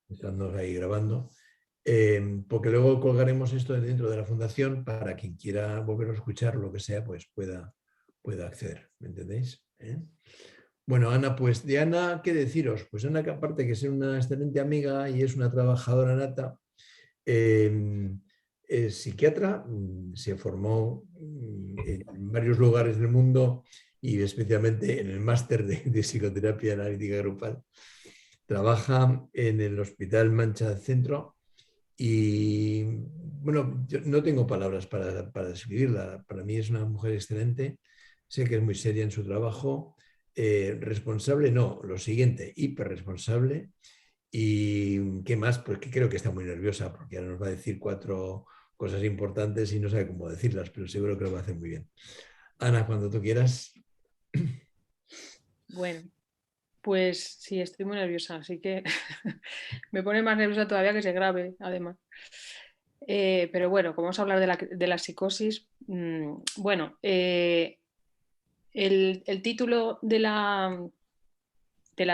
Estamos ahí grabando, porque luego colgaremos esto dentro de la fundación para quien quiera volver a escuchar lo que sea, pues pueda acceder, ¿me entendéis? Bueno, Ana, pues de Ana, ¿qué deciros? Pues Ana, que aparte de ser una excelente amiga y es una trabajadora nata, es psiquiatra, se formó en varios lugares del mundo y especialmente en el máster de psicoterapia analítica grupal. Trabaja en el Hospital Mancha Centro y, bueno, yo no tengo palabras para describirla. Para mí es una mujer excelente, sé que es muy seria en su trabajo, responsable, no, lo siguiente, hiperresponsable. ¿Y qué más? Pues que creo que está muy nerviosa porque ahora nos va a decir 4 cosas importantes y no sabe cómo decirlas, pero seguro que lo va a hacer muy bien. Ana, cuando tú quieras. Bueno, pues sí, estoy muy nerviosa, así que me pone más nerviosa todavía que se grabe, además. Pero bueno, como vamos a hablar de la psicosis, bueno, el título de la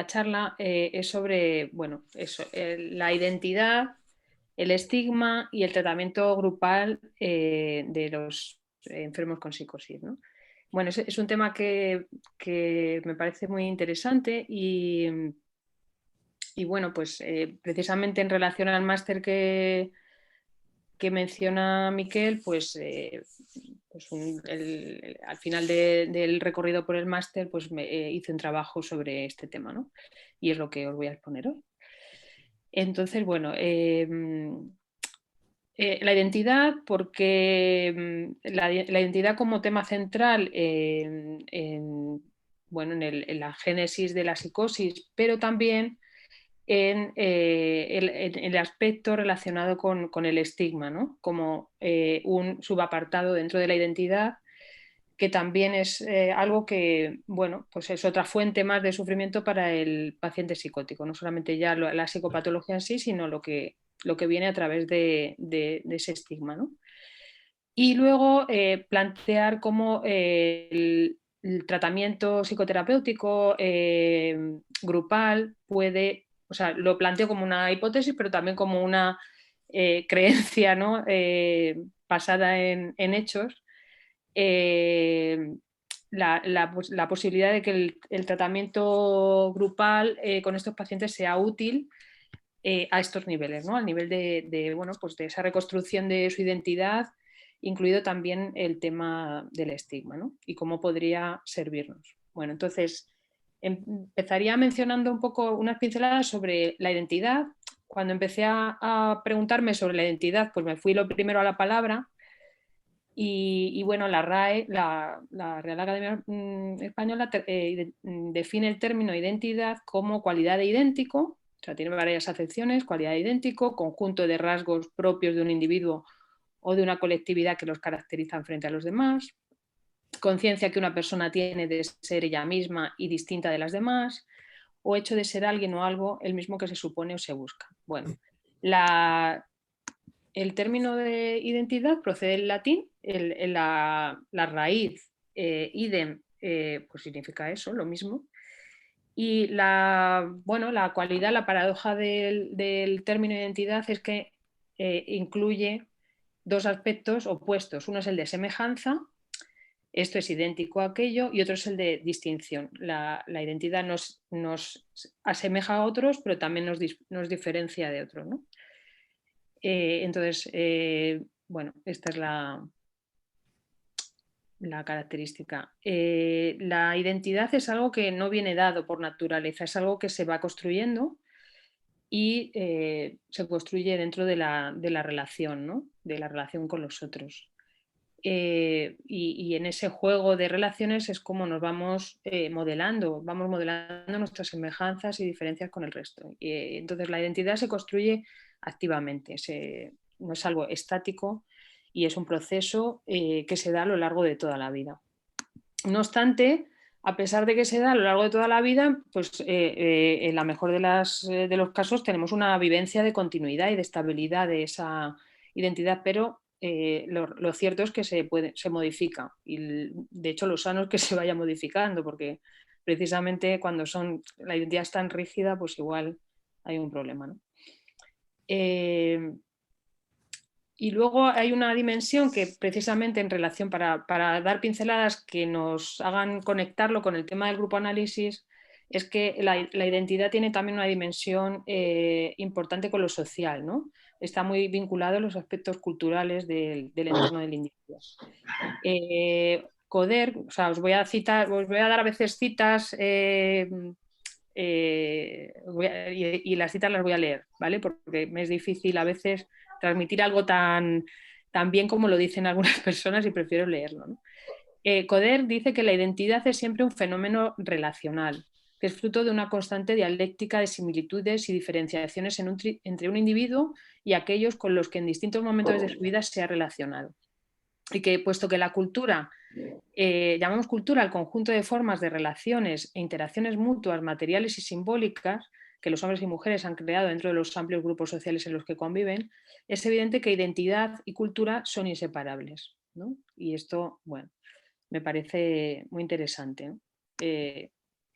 charla es sobre, bueno, eso, la identidad, el estigma y el tratamiento grupal de los enfermos con psicosis, ¿no? Bueno, es un tema que me parece muy interesante y bueno, pues precisamente en relación al máster que menciona Miquel, pues, al final del recorrido por el máster, pues hice un trabajo sobre este tema, ¿no? Y es lo que os voy a exponer hoy. Entonces, bueno, la identidad, porque la identidad como tema central bueno, en la génesis de la psicosis, pero también en el aspecto relacionado con el estigma, ¿no? Como un subapartado dentro de la identidad, que también es algo que, bueno, pues es otra fuente más de sufrimiento para el paciente psicótico, no solamente ya la psicopatología en sí, sino lo que viene a través de ese estigma, ¿no? Y luego plantear cómo el tratamiento psicoterapéutico grupal puede, o sea, lo planteo como una hipótesis, pero también como una creencia, ¿no? Basada en hechos, eh, la posibilidad de que el tratamiento grupal con estos pacientes sea útil a estos niveles, ¿no? Al nivel bueno, pues de esa reconstrucción de su identidad, incluido también el tema del estigma, ¿no? Y cómo podría servirnos. Bueno, entonces empezaría mencionando un poco unas pinceladas sobre la identidad. Cuando empecé a preguntarme sobre la identidad, pues me fui lo primero a la palabra y bueno, la RAE, la Real Academia Española, define el término identidad como cualidad de idéntico, o sea, tiene varias acepciones: cualidad de idéntico, conjunto de rasgos propios de un individuo o de una colectividad que los caracterizan frente a los demás, conciencia que una persona tiene de ser ella misma y distinta de las demás, o hecho de ser alguien o algo el mismo que se supone o se busca. Bueno, el término de identidad procede del latín, la raíz idem, pues significa eso, lo mismo. Y bueno, la cualidad, la paradoja del término identidad es que incluye dos aspectos opuestos. Uno es el de semejanza, esto es idéntico a aquello, y otro es el de distinción. La identidad nos asemeja a otros, pero también nos diferencia de otros, ¿no? Entonces, bueno, esta es la característica. La identidad es algo que no viene dado por naturaleza, es algo que se va construyendo y se construye dentro de la relación, ¿no? De la relación con los otros. Y en ese juego de relaciones es como nos vamos vamos modelando nuestras semejanzas y diferencias con el resto. Entonces la identidad se construye activamente, no es algo estático y es un proceso que se da a lo largo de toda la vida. No obstante, a pesar de que se da a lo largo de toda la vida, pues en la mejor de los casos tenemos una vivencia de continuidad y de estabilidad de esa identidad, pero lo cierto es que se modifica y de hecho lo sano es que se vaya modificando porque precisamente cuando la identidad es tan rígida, pues igual hay un problema, ¿no? Y luego hay una dimensión que precisamente en relación para dar pinceladas que nos hagan conectarlo con el tema del grupo análisis, es que la identidad tiene también una dimensión importante con lo social, ¿no? Está muy vinculado a los aspectos culturales del entorno del individuo. Coder, o sea, os voy a dar a veces citas y las citas las voy a leer, ¿vale? Porque me es difícil a veces transmitir algo tan bien como lo dicen algunas personas y prefiero leerlo, ¿no? Coder dice que la identidad es siempre un fenómeno relacional, que es fruto de una constante dialéctica de similitudes y diferenciaciones entre un individuo y aquellos con los que en distintos momentos de su vida se ha relacionado. Y que, puesto que la cultura, llamamos cultura al conjunto de formas de relaciones e interacciones mutuas, materiales y simbólicas que los hombres y mujeres han creado dentro de los amplios grupos sociales en los que conviven, es evidente que identidad y cultura son inseparables, ¿no? Y esto, bueno, me parece muy interesante, ¿no?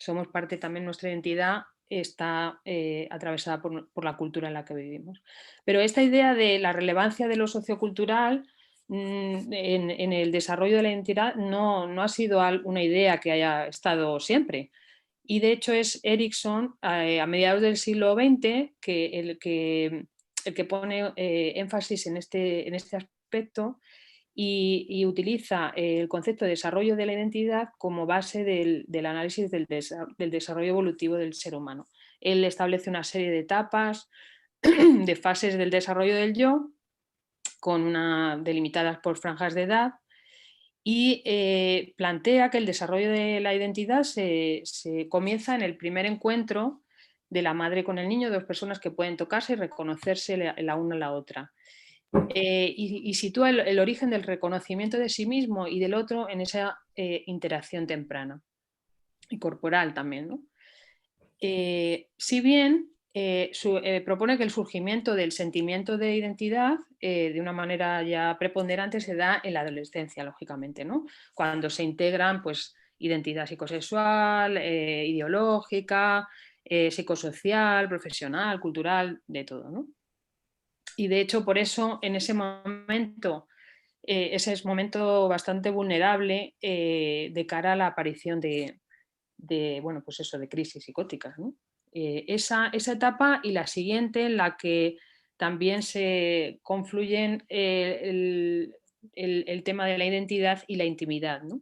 Somos parte también, nuestra identidad está atravesada por la cultura en la que vivimos. Pero esta idea de la relevancia de lo sociocultural en el desarrollo de la identidad no ha sido una idea que haya estado siempre. Y de hecho es Erickson, a mediados del siglo XX, el que pone énfasis en este aspecto y utiliza el concepto de desarrollo de la identidad como base del análisis del desarrollo evolutivo del ser humano. Él establece una serie de etapas, de fases del desarrollo del yo, delimitadas por franjas de edad, y plantea que el desarrollo de la identidad se comienza en el primer encuentro de la madre con el niño, dos personas que pueden tocarse y reconocerse la una a la otra. Y sitúa el origen del reconocimiento de sí mismo y del otro en esa interacción temprana y corporal también, ¿no? Si bien propone que el surgimiento del sentimiento de identidad de una manera ya preponderante se da en la adolescencia, lógicamente, ¿no? Cuando se integran pues, identidad psicosexual, ideológica, psicosocial, profesional, cultural, de todo, ¿no? Y de hecho, por eso, en ese momento, ese es momento bastante vulnerable de cara a la aparición bueno, pues eso, de crisis psicóticas, ¿no? Esa etapa y la siguiente en la que también se confluyen el tema de la identidad y la intimidad, ¿no?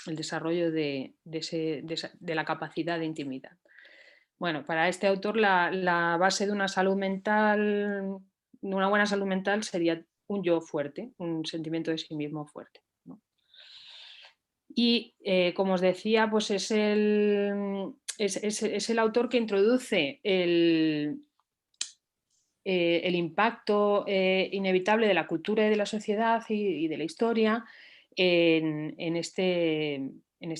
El desarrollo de la capacidad de intimidad. Bueno, para este autor la base de una salud mental, de una buena salud mental sería un yo fuerte, un sentimiento de sí mismo fuerte, ¿no? Y como os decía, pues es el autor que introduce el impacto inevitable de la cultura y de la sociedad y de la historia en este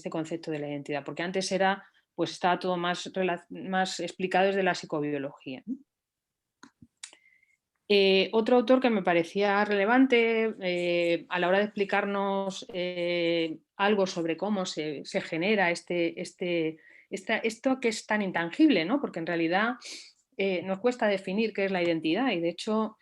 concepto de la identidad, porque antes estaba todo más explicado desde la psicobiología, ¿no? Otro autor que me parecía relevante a la hora de explicarnos algo sobre cómo se genera esto que es tan intangible, ¿no? Porque en realidad nos cuesta definir qué es la identidad y de hecho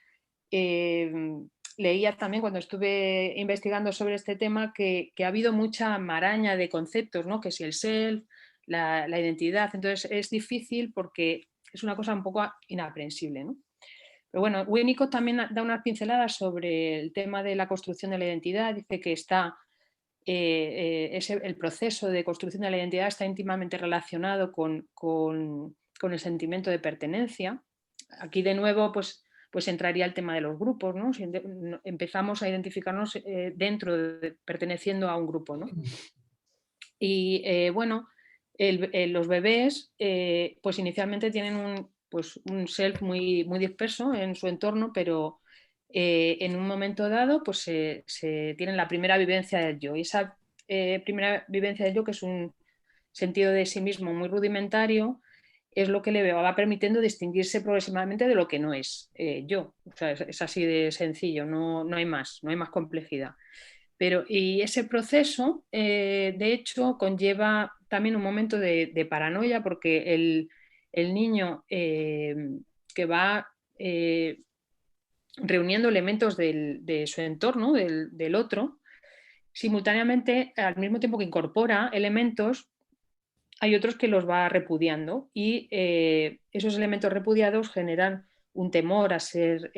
leía también cuando estuve investigando sobre este tema que ha habido mucha maraña de conceptos, ¿no? Que si el self, la identidad, entonces es difícil porque es una cosa un poco inaprensible, ¿no? Pero bueno, Winnicott también da unas pinceladas sobre el tema de la construcción de la identidad. Dice que el proceso de construcción de la identidad está íntimamente relacionado con el sentimiento de pertenencia. Aquí de nuevo pues entraría el tema de los grupos, ¿no? Si empezamos a identificarnos perteneciendo a un grupo, ¿no? Y bueno, los bebés pues inicialmente tienen un self muy, muy disperso en su entorno, pero en un momento dado pues se tienen la primera vivencia del yo. Y esa primera vivencia del yo, que es un sentido de sí mismo muy rudimentario, es lo que le va permitiendo distinguirse progresivamente de lo que no es yo. O sea, es así de sencillo, no hay más complejidad. Y ese proceso, de hecho, conlleva también un momento de paranoia, porque el niño que va reuniendo elementos de su entorno, del otro, simultáneamente, al mismo tiempo que incorpora elementos, hay otros que los va repudiando, y esos elementos repudiados generan un temor a ser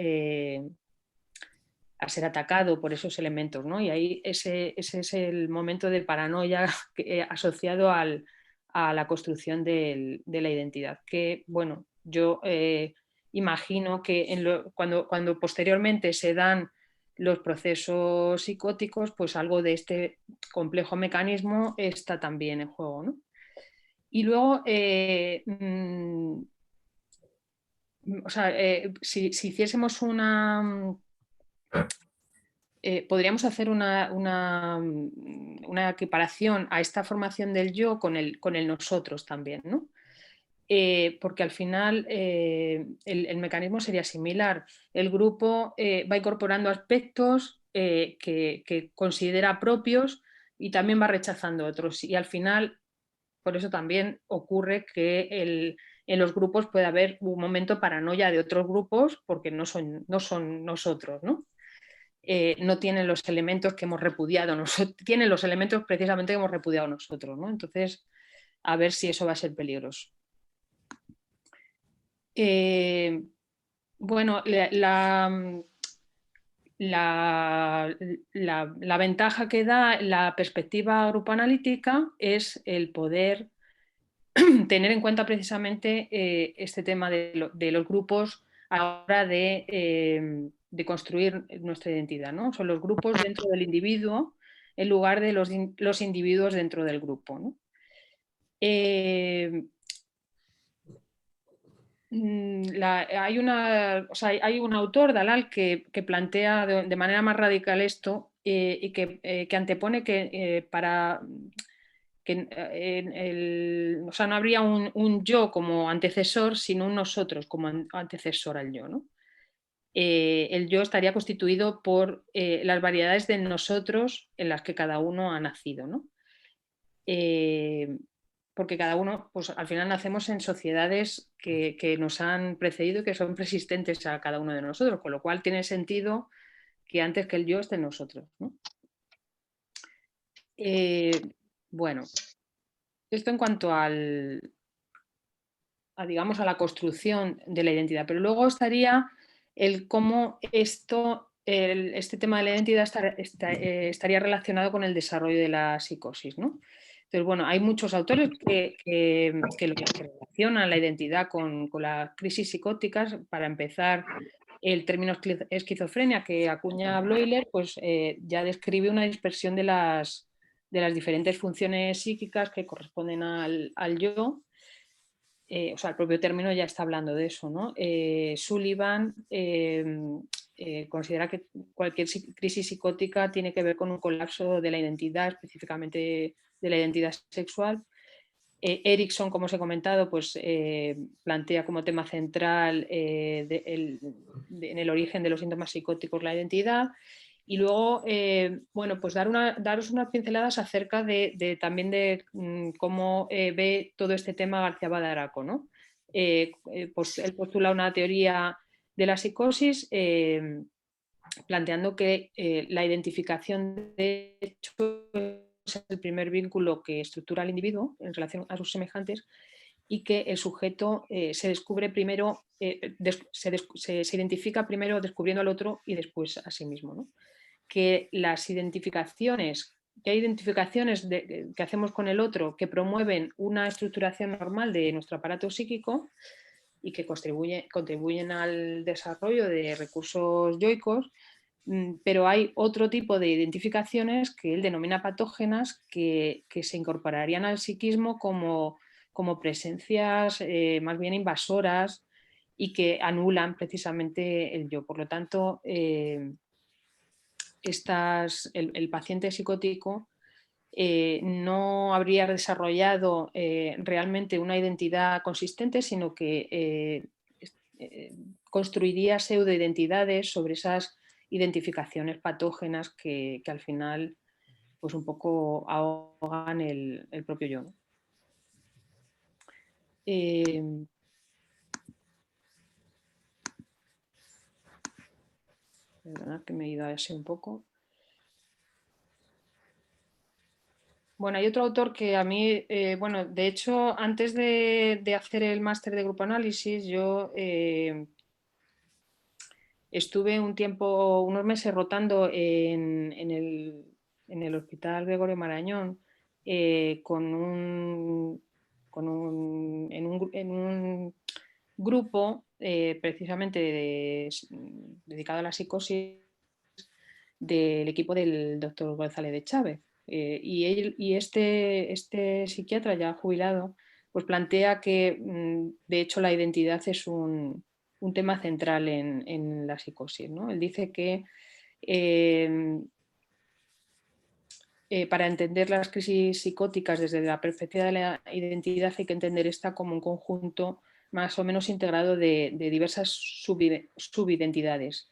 atacado por esos elementos, ¿no? Y ahí ese es el momento de paranoia asociado a la construcción de la identidad, que, bueno, yo imagino que cuando posteriormente se dan los procesos psicóticos, pues algo de este complejo mecanismo está también en juego, ¿no? Y luego, o sea, si hiciésemos podríamos hacer una equiparación a esta formación del yo con el nosotros también, ¿no? Porque al final el mecanismo sería similar. El grupo va incorporando aspectos que considera propios y también va rechazando otros. Y al final, por eso también ocurre que en los grupos puede haber un momento paranoia de otros grupos, porque no son nosotros, ¿no? No tienen los elementos que hemos repudiado nosotros, tienen los elementos precisamente que hemos repudiado nosotros, ¿no? Entonces, a ver si eso va a ser peligroso. Bueno, la ventaja que da la perspectiva grupoanalítica es el poder tener en cuenta precisamente este tema de los grupos a la hora de construir nuestra identidad, ¿no? Son los grupos dentro del individuo en lugar de los individuos dentro del grupo, ¿no? Hay un autor, Dalal, que plantea de manera más radical esto y que antepone que para que o sea, no habría un yo como antecesor, sino un nosotros como antecesor al yo, ¿no? El yo estaría constituido por las variedades de nosotros en las que cada uno ha nacido, ¿no? Porque cada uno, pues al final nacemos en sociedades que nos han precedido y que son persistentes a cada uno de nosotros, con lo cual tiene sentido que antes que el yo esté en nosotros, ¿no? Bueno, esto en cuanto digamos, a la construcción de la identidad, pero luego estaría el cómo este tema de la identidad estaría relacionado con el desarrollo de la psicosis, ¿no? Entonces, bueno, hay muchos autores que relacionan la identidad con las crisis psicóticas. Para empezar, el término esquizofrenia que acuña Bloiler, pues ya describe una dispersión de las diferentes funciones psíquicas que corresponden al yo. O sea, el propio término ya está hablando de eso, ¿no? Sullivan considera que cualquier crisis psicótica tiene que ver con un colapso de la identidad, específicamente de la identidad sexual. Erickson, como os he comentado, pues plantea como tema central en el origen de los síntomas psicóticos la identidad. Y luego, bueno, pues daros unas pinceladas acerca también de cómo ve todo este tema García Badaraco, ¿no? Pues él postula una teoría de la psicosis planteando que la identificación de hecho es el primer vínculo que estructura al individuo en relación a sus semejantes, y que el sujeto se descubre primero, se identifica primero descubriendo al otro y después a sí mismo, ¿no? Que hay identificaciones que hacemos con el otro que promueven una estructuración normal de nuestro aparato psíquico y que contribuyen al desarrollo de recursos yoicos, pero hay otro tipo de identificaciones que él denomina patógenas que se incorporarían al psiquismo como presencias más bien invasoras y que anulan precisamente el yo. Por lo tanto, el paciente psicótico no habría desarrollado realmente una identidad consistente, sino que construiría pseudoidentidades sobre esas identificaciones patógenas que al final pues un poco ahogan el propio yo, ¿no? Perdonad que me he ido así un poco. Bueno, hay otro autor que a mí, bueno, de hecho, antes de hacer el máster de grupo análisis, yo estuve un tiempo, unos meses rotando en el Hospital Gregorio Marañón en un grupo precisamente dedicado a la psicosis del equipo del doctor González de Chávez. Y este psiquiatra ya jubilado pues plantea que de hecho la identidad es un tema central en la psicosis, ¿no? Él dice que para entender las crisis psicóticas desde la perspectiva de la identidad hay que entender esta como un conjunto más o menos integrado de diversas subidentidades.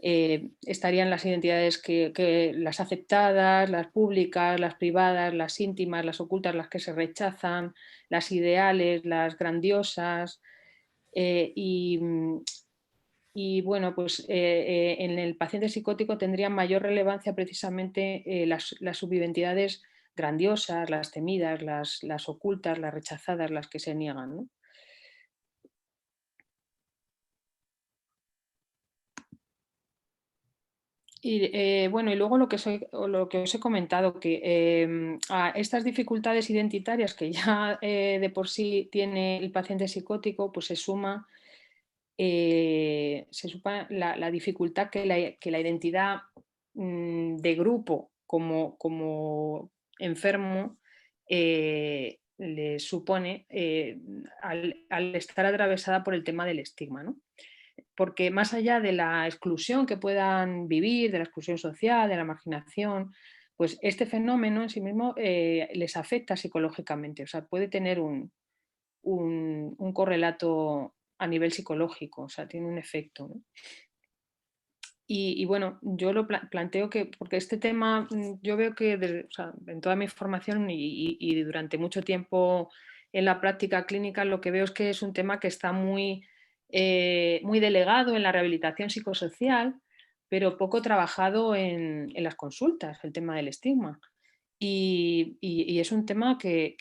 Estarían las identidades las aceptadas, las públicas, las privadas, las íntimas, las ocultas, las que se rechazan, las ideales, las grandiosas. Y bueno, pues en el paciente psicótico tendrían mayor relevancia precisamente las subidentidades grandiosas, las temidas, las ocultas, las rechazadas, las que se niegan, ¿no? Y bueno, y luego lo que os he comentado, que a estas dificultades identitarias que ya de por sí tiene el paciente psicótico, pues se suma la dificultad que la identidad de grupo como enfermo le supone al estar atravesada por el tema del estigma, ¿no? Porque más allá de la exclusión que puedan vivir, de la exclusión social, de la marginación, pues este fenómeno en sí mismo les afecta psicológicamente, o sea, puede tener un correlato a nivel psicológico, o sea, tiene un efecto, ¿no? Y bueno, yo lo planteo porque este tema yo veo que o sea, en toda mi formación y durante mucho tiempo en la práctica clínica lo que veo es que es un tema que está muy delegado en la rehabilitación psicosocial, pero poco trabajado en las consultas, el tema del estigma. Y es un tema que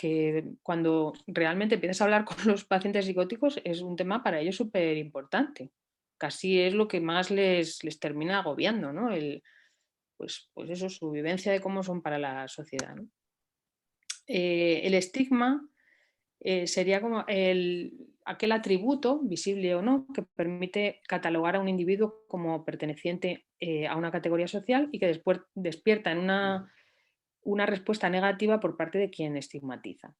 cuando realmente empiezas a hablar con los pacientes psicóticos es un tema para ellos súper importante. Casi es lo que más les termina agobiando, ¿no? Pues eso, su vivencia de cómo son para la sociedad, ¿no? El estigma sería como aquel atributo, visible o no, que permite catalogar a un individuo como perteneciente a una categoría social y que después despierta en una respuesta negativa por parte de quien estigmatiza.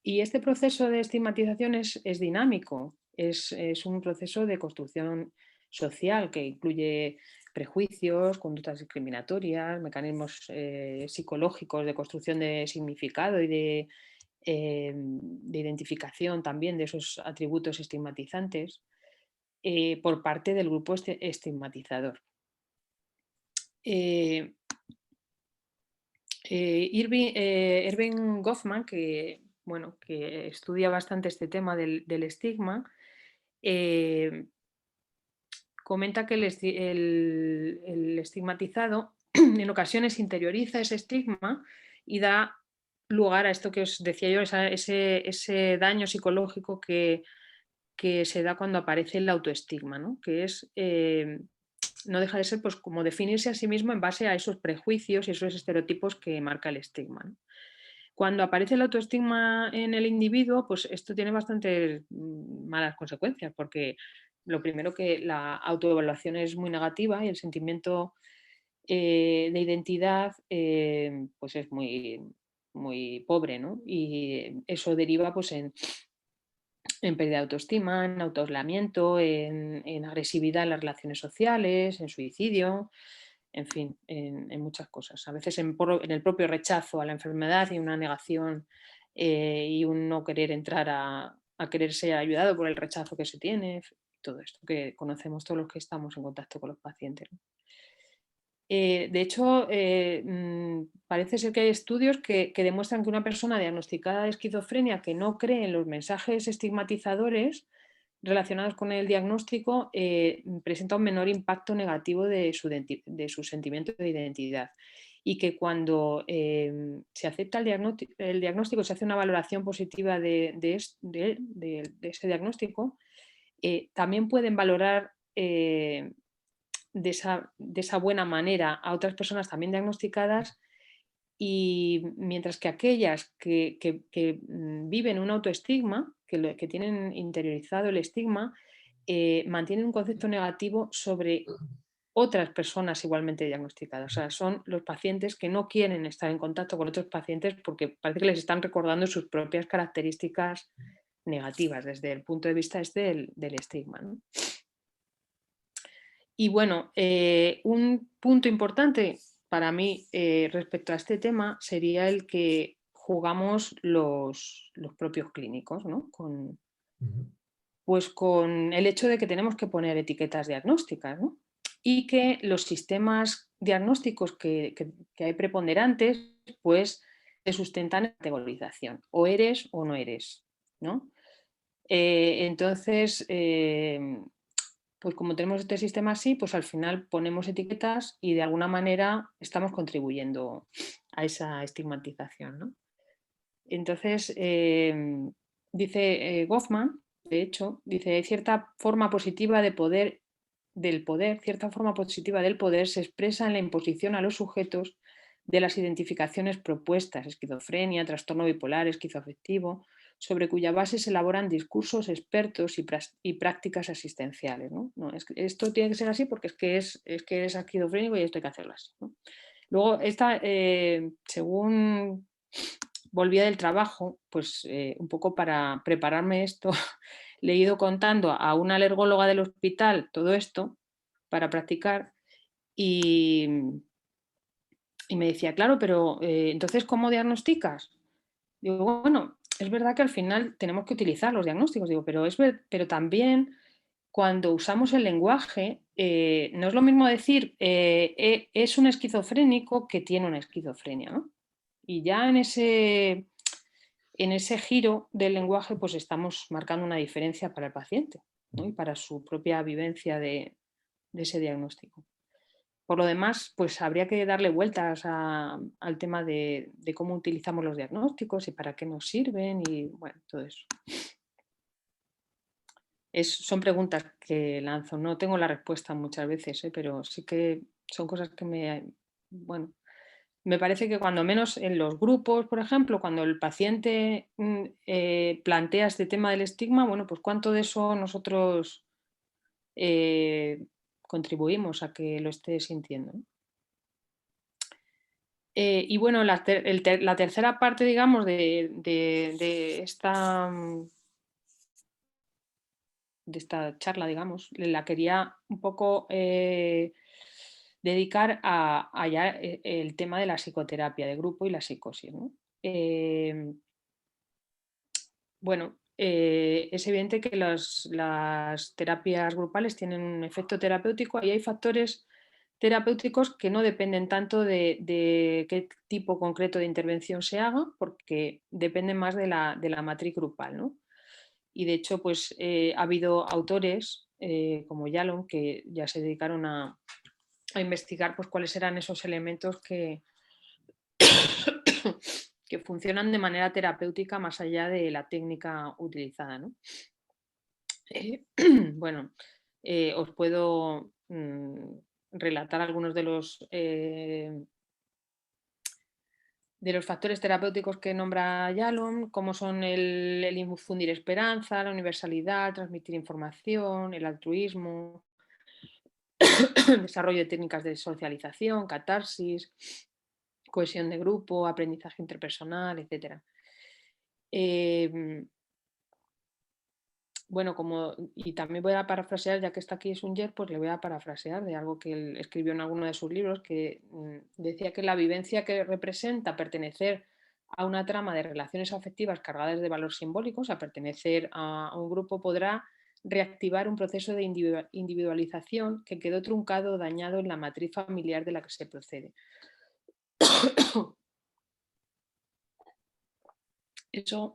Y este proceso de estigmatización es dinámico, es un proceso de construcción social que incluye prejuicios, conductas discriminatorias, mecanismos psicológicos de construcción de significado y de identificación también de esos atributos estigmatizantes por parte del grupo estigmatizador. Erving Goffman, bueno, que estudia bastante este tema del estigma, comenta que el estigmatizado en ocasiones interioriza ese estigma y da lugar a esto que os decía yo, ese daño psicológico que se da cuando aparece el autoestigma, ¿no? Que es no deja de ser pues, como definirse a sí mismo en base a esos prejuicios y esos estereotipos que marca el estigma, ¿no? Cuando aparece el autoestigma en el individuo, pues esto tiene bastantes malas consecuencias, porque lo primero que la autoevaluación es muy negativa y el sentimiento de identidad pues es muy pobre, ¿no? Y eso deriva pues en pérdida de autoestima, en autoaislamiento, en agresividad en las relaciones sociales, en suicidio, en fin, en muchas cosas. A veces en el propio rechazo a la enfermedad y una negación y un no querer entrar a querer ser ayudado por el rechazo que se tiene. todo esto que conocemos todos los que estamos en contacto con los pacientes, ¿no? De hecho, parece ser que hay estudios que demuestran que una persona diagnosticada de esquizofrenia que no cree en los mensajes estigmatizadores relacionados con el diagnóstico presenta un menor impacto negativo de su sentimiento de identidad, y que cuando se acepta el diagnóstico, se hace una valoración positiva de ese diagnóstico, también pueden valorar de esa buena manera a otras personas también diagnosticadas, y mientras que aquellas que viven un autoestigma, que tienen interiorizado el estigma, mantienen un concepto negativo sobre otras personas igualmente diagnosticadas. O sea, son los pacientes que no quieren estar en contacto con otros pacientes porque parece que les están recordando sus propias características negativas desde el punto de vista del estigma, ¿no? Y bueno, un punto importante para mí respecto a este tema sería el que jugamos los propios clínicos, ¿no? Pues con el hecho de que tenemos que poner etiquetas diagnósticas, ¿no? Y que los sistemas diagnósticos que hay preponderantes pues se sustentan en categorización, o eres o no eres, ¿no? Entonces, pues como tenemos este sistema así, pues al final ponemos etiquetas y de alguna manera estamos contribuyendo a esa estigmatización, ¿no? Entonces, dice Goffman, de hecho, dice, hay cierta forma positiva cierta forma positiva del poder se expresa en la imposición a los sujetos de las identificaciones propuestas, esquizofrenia, trastorno bipolar, esquizoafectivo, sobre cuya base se elaboran discursos expertos y prácticas asistenciales, ¿no? No, esto tiene que ser así porque es que eres esquizofrénico y esto hay que hacerlo así, ¿no? Luego, según volvía del trabajo, pues un poco para prepararme esto, le he ido contando a una alergóloga del hospital todo esto para practicar, y me decía, claro, pero entonces, ¿cómo diagnosticas? Digo, bueno, es verdad que al final tenemos que utilizar los diagnósticos, digo, pero también cuando usamos el lenguaje, no es lo mismo decir es un esquizofrénico que tiene una esquizofrenia, ¿no? Y ya en ese giro del lenguaje, pues estamos marcando una diferencia para el paciente, ¿no? Y para su propia vivencia de ese diagnóstico. Por lo demás, pues habría que darle vueltas al tema de cómo utilizamos los diagnósticos y para qué nos sirven y bueno, todo eso. Son preguntas que lanzo, no tengo la respuesta muchas veces, pero sí que son cosas que me parece que cuando menos en los grupos, por ejemplo, cuando el paciente plantea este tema del estigma, bueno, pues cuánto de eso nosotros contribuimos a que lo esté sintiendo, ¿no? Y bueno, la tercera parte, digamos, de esta charla, digamos, la quería un poco dedicar a ya el tema de la psicoterapia de grupo y la psicosis, ¿no? Bueno, es evidente que las terapias grupales tienen un efecto terapéutico y hay factores terapéuticos que no dependen tanto de qué tipo concreto de intervención se haga, porque dependen más de la matriz grupal, ¿no? Y de hecho, pues ha habido autores como Yalom que ya se dedicaron a investigar pues, cuáles eran esos elementos que funcionan de manera terapéutica más allá de la técnica utilizada, ¿no? Bueno, os puedo relatar algunos de los factores terapéuticos que nombra Yalom, como son el infundir esperanza, la universalidad, transmitir información, el altruismo, desarrollo de técnicas de socialización, catarsis, cohesión de grupo, aprendizaje interpersonal, etc. Bueno, y también voy a parafrasear, ya que está aquí Sunger, pues le voy a parafrasear de algo que él escribió en alguno de sus libros, que decía que la vivencia que representa pertenecer a una trama de relaciones afectivas cargadas de valor simbólico, o sea, pertenecer a un grupo, podrá reactivar un proceso de individualización que quedó truncado o dañado en la matriz familiar de la que se procede. Eso,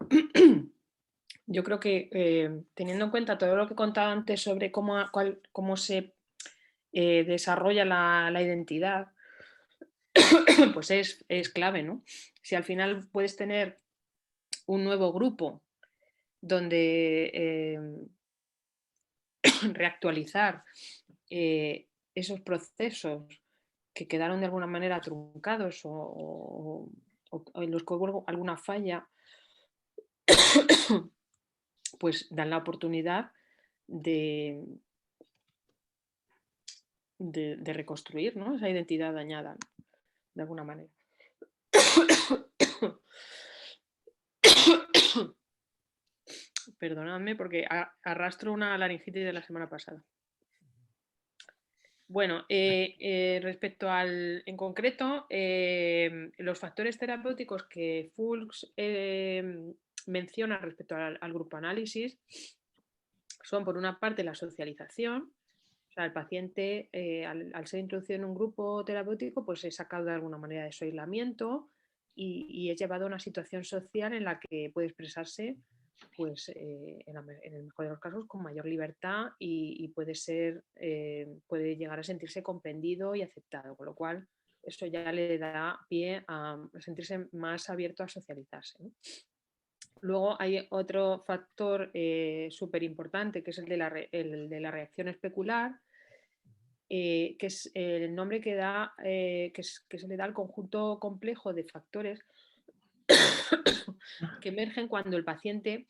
yo creo que teniendo en cuenta todo lo que he contado antes sobre cómo se desarrolla la identidad, pues es clave, ¿no? Si al final puedes tener un nuevo grupo donde reactualizar esos procesos que quedaron de alguna manera truncados o en los que hubo alguna falla, pues dan la oportunidad de reconstruir, ¿no? Esa identidad dañada, ¿no? De alguna manera. Perdonadme porque arrastro una laringitis de la semana pasada. Bueno, respecto en concreto, los factores terapéuticos que Fulks menciona respecto al grupo análisis son, por una parte, la socialización. O sea, el paciente, al ser introducido en un grupo terapéutico, pues es sacado de alguna manera de su aislamiento y es llevado a una situación social en la que puede expresarse, pues, en el mejor de los casos, con mayor libertad y puede llegar a sentirse comprendido y aceptado, con lo cual eso ya le da pie a sentirse más abierto a socializarse, ¿no? Luego hay otro factor súper importante, que es el de la reacción especular, que es el nombre que se le da al conjunto complejo de factores que emergen cuando el paciente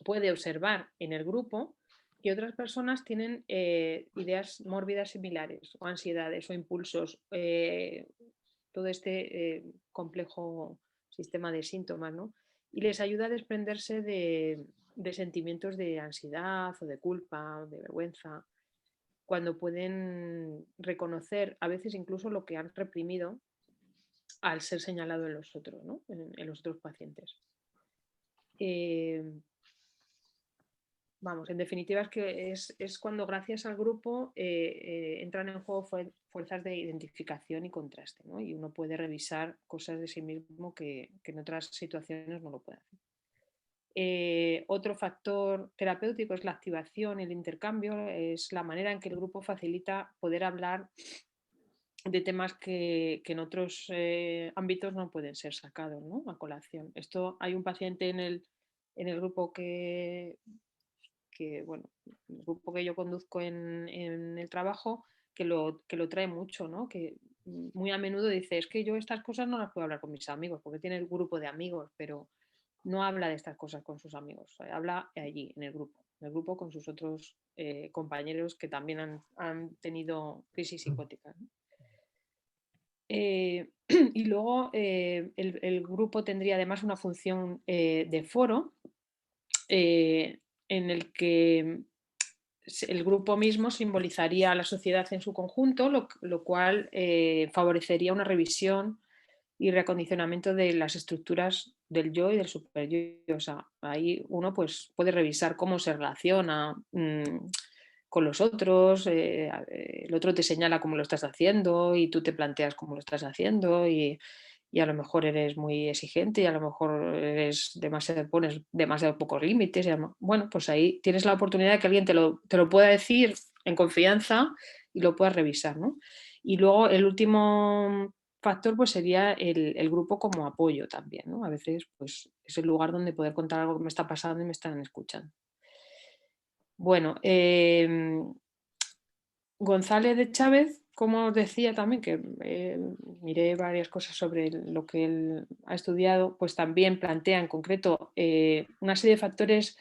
puede observar en el grupo que otras personas tienen ideas mórbidas similares, o ansiedades o impulsos, todo este complejo sistema de síntomas, ¿no? Y les ayuda a desprenderse de sentimientos de ansiedad o de culpa o de vergüenza, cuando pueden reconocer a veces incluso lo que han reprimido al ser señalado en los otros, ¿no? En los otros pacientes. Vamos, en definitiva es que es cuando gracias al grupo entran en juego fuerzas de identificación y contraste, ¿no? Y uno puede revisar cosas de sí mismo que en otras situaciones no lo puede hacer. Otro factor terapéutico es la activación, el intercambio, es la manera en que el grupo facilita poder hablar de temas que en otros ámbitos no pueden ser sacados, ¿no? A colación. Hay un paciente en el grupo bueno, el grupo que yo conduzco en el trabajo, que lo trae mucho, ¿no? Que muy a menudo dice, es que yo estas cosas no las puedo hablar con mis amigos, porque tiene el grupo de amigos, pero no habla de estas cosas con sus amigos, habla allí, en el grupo con sus otros compañeros que también han tenido crisis psicóticas, ¿no? Y luego el grupo tendría además una función de foro en el que el grupo mismo simbolizaría a la sociedad en su conjunto, lo cual favorecería una revisión y reacondicionamiento de las estructuras del yo y del superyo. O sea, ahí uno pues, puede revisar cómo se relaciona con los otros, el otro te señala cómo lo estás haciendo y tú te planteas cómo lo estás haciendo y a lo mejor eres muy exigente y a lo mejor pones demasiado pocos límites. Bueno, pues ahí tienes la oportunidad de que alguien te lo pueda decir en confianza y lo puedas revisar, ¿no? Y luego el último factor pues sería el grupo como apoyo también, ¿no? A veces pues, es el lugar donde poder contar algo que me está pasando y me están escuchando. Bueno, González de Chávez, como os decía también, que miré varias cosas sobre lo que él ha estudiado, pues también plantea en concreto una serie de factores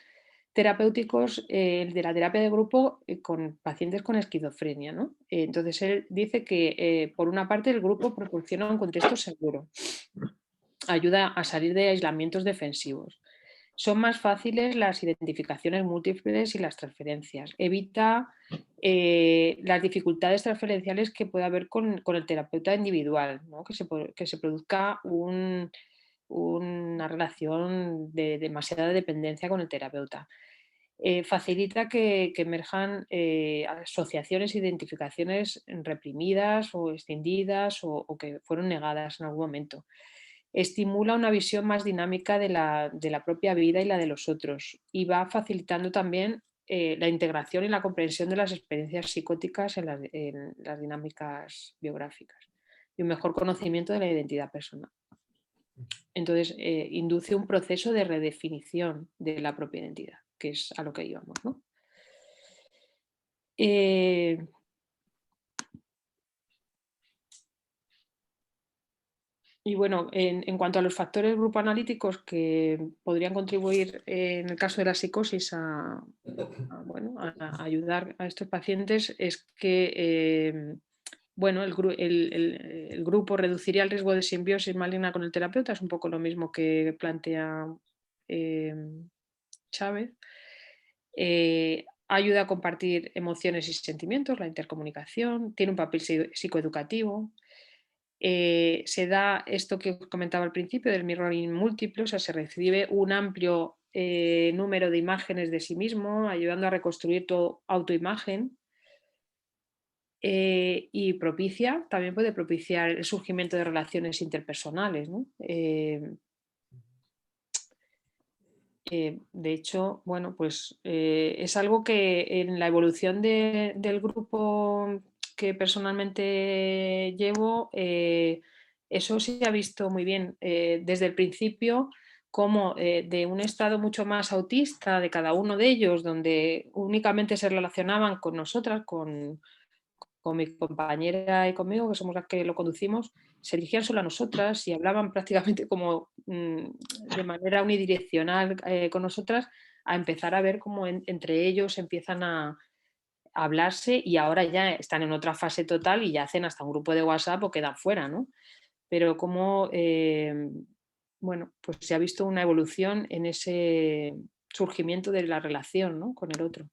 terapéuticos de la terapia de grupo con pacientes con esquizofrenia, ¿no? Entonces él dice que por una parte el grupo proporciona un contexto seguro, ayuda a salir de aislamientos defensivos. Son más fáciles las identificaciones múltiples y las transferencias. Evita las dificultades transferenciales que puede haber con el terapeuta individual, ¿no? Que se produzca una relación de demasiada dependencia con el terapeuta. facilita que emerjan asociaciones, identificaciones reprimidas o escindidas o que fueron negadas en algún momento. Estimula una visión más dinámica de la propia vida y la de los otros, y va facilitando también la integración y la comprensión de las experiencias psicóticas en las dinámicas biográficas y un mejor conocimiento de la identidad personal. Entonces, induce un proceso de redefinición de la propia identidad, que es a lo que íbamos, ¿no? Y bueno, en cuanto a los factores grupo analíticos que podrían contribuir en el caso de la psicosis bueno, a ayudar a estos pacientes, es que bueno, el grupo reduciría el riesgo de simbiosis maligna con el terapeuta, es un poco lo mismo que plantea Chávez. Ayuda a compartir emociones y sentimientos, la intercomunicación, tiene un papel psicoeducativo. Se da esto que os comentaba al principio del mirroring múltiple, o sea, se recibe un amplio número de imágenes de sí mismo, ayudando a reconstruir tu autoimagen. Y también puede propiciar el surgimiento de relaciones interpersonales, ¿no? De hecho, bueno, pues es algo que en la evolución del grupo que personalmente llevo, eso se ha visto muy bien desde el principio, como de un estado mucho más autista de cada uno de ellos, donde únicamente se relacionaban con nosotras, con mi compañera y conmigo, que somos las que lo conducimos, se dirigían solo a nosotras y hablaban prácticamente como de manera unidireccional con nosotras, a empezar a ver cómo entre ellos empiezan a hablarse, y ahora ya están en otra fase total y ya hacen hasta un grupo de WhatsApp o quedan fuera, ¿no? Pero como, bueno, pues se ha visto una evolución en ese surgimiento de la relación, ¿no?, con el otro.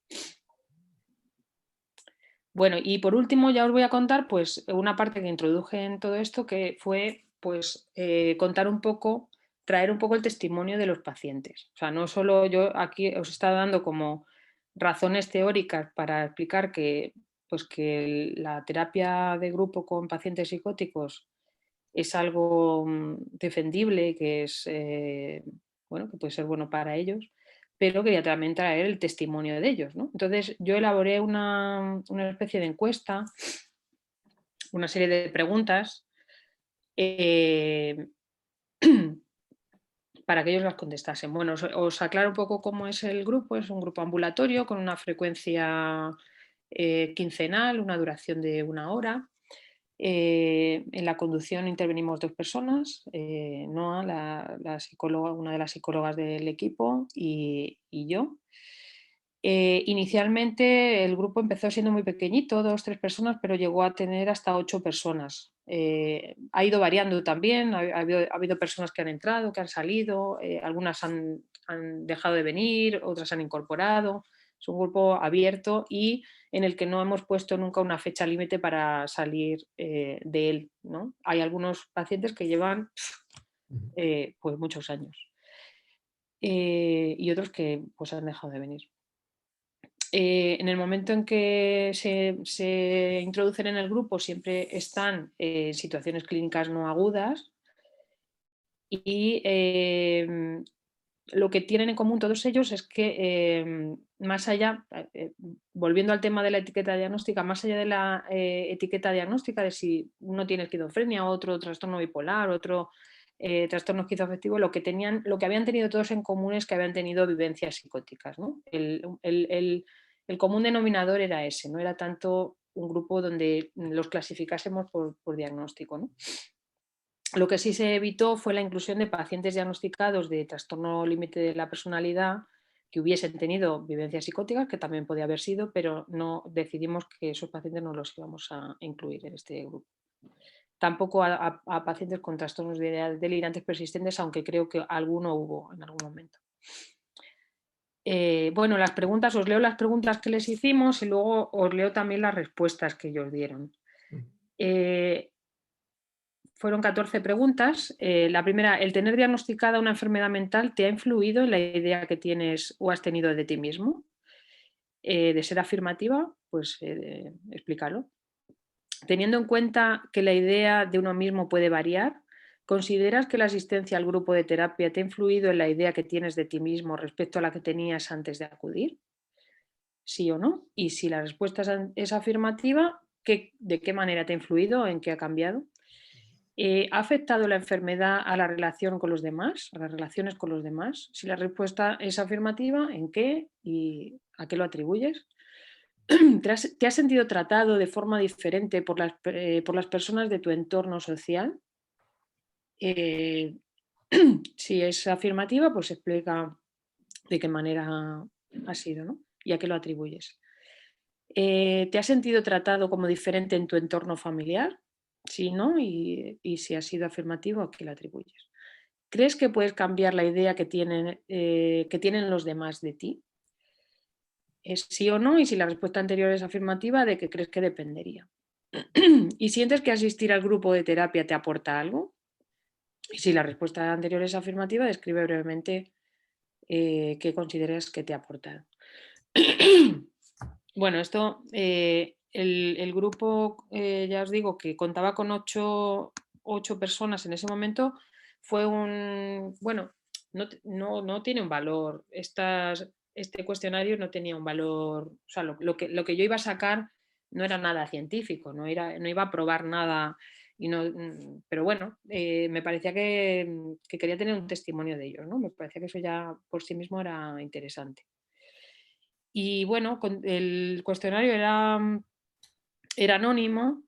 Bueno, y por último ya os voy a contar pues una parte que introduje en todo esto, que fue pues contar un poco, traer un poco el testimonio de los pacientes. O sea, no solo yo aquí os he estado dando como razones teóricas para explicar que, pues, que la terapia de grupo con pacientes psicóticos es algo defendible, que es bueno, que puede ser bueno para ellos, pero quería también traer el testimonio de ellos, ¿no? Entonces yo elaboré una especie de encuesta, una serie de preguntas eh, para que ellos las contestasen. Bueno, os aclaro un poco cómo es el grupo. Es un grupo ambulatorio con una frecuencia quincenal, una duración de 1 hora. En la conducción intervenimos 2 personas, Noa, la psicóloga, una de las psicólogas del equipo, y yo. Inicialmente el grupo empezó siendo muy pequeñito, 2-3 personas, pero llegó a tener hasta 8 personas. Ha ido variando también, ha habido personas que han entrado, que han salido, algunas han dejado de venir, otras han incorporado. Es un grupo abierto y en el que no hemos puesto nunca una fecha límite para salir de él, ¿no? Hay algunos pacientes que llevan pues muchos años y otros que pues han dejado de venir. En el momento en que se introducen en el grupo siempre están en situaciones clínicas no agudas y lo que tienen en común todos ellos es que más allá, volviendo al tema de la etiqueta diagnóstica, más allá de la etiqueta diagnóstica de si uno tiene esquizofrenia, otro trastorno bipolar, otro trastorno esquizoafectivo, lo que habían tenido todos en común es que habían tenido vivencias psicóticas, ¿no? El común denominador era ese, no era tanto un grupo donde los clasificásemos por diagnóstico, ¿no? Lo que sí se evitó fue la inclusión de pacientes diagnosticados de trastorno límite de la personalidad que hubiesen tenido vivencias psicóticas, que también podía haber sido, pero no decidimos que esos pacientes no los íbamos a incluir en este grupo. Tampoco a pacientes con trastornos delirantes persistentes, aunque creo que alguno hubo en algún momento. Bueno, las preguntas, os leo las preguntas que les hicimos y luego os leo también las respuestas que ellos dieron. Fueron 14 preguntas. La primera, ¿el tener diagnosticada una enfermedad mental te ha influido en la idea que tienes o has tenido de ti mismo? de ser afirmativa, pues explícalo. Teniendo en cuenta que la idea de uno mismo puede variar, ¿consideras que la asistencia al grupo de terapia te ha influido en la idea que tienes de ti mismo respecto a la que tenías antes de acudir? ¿Sí o no? Y si la respuesta es afirmativa, ¿de qué manera te ha influido? ¿En qué ha cambiado? ¿Ha afectado la enfermedad a la relación con los demás, a las relaciones con los demás? Si la respuesta es afirmativa, ¿en qué y a qué lo atribuyes? ¿Te has sentido tratado de forma diferente por las personas de tu entorno social? Eh, si es afirmativa, pues explica de qué manera ha sido, ¿no? Y a qué lo atribuyes. ¿Te has sentido tratado como diferente en tu entorno familiar? Sí, ¿no? Y si ha sido afirmativo, ¿a qué lo atribuyes? ¿Crees que puedes cambiar la idea que tienen los demás de ti? ¿Es sí o no? Y si la respuesta anterior es afirmativa, ¿de qué crees que dependería? ¿Y sientes que asistir al grupo de terapia te aporta algo? Y si la respuesta anterior es afirmativa, describe brevemente qué consideras que te ha aportado. Bueno, esto, el grupo, ya os digo, que contaba con 8 personas en ese momento, fue bueno, no tiene un valor. Este cuestionario no tenía un valor, o sea, lo que yo iba a sacar no era nada científico, no iba a probar nada. Pero bueno, me parecía que quería tener un testimonio de ellos, ¿no? Me parecía que eso ya por sí mismo era interesante. Y bueno, el cuestionario era anónimo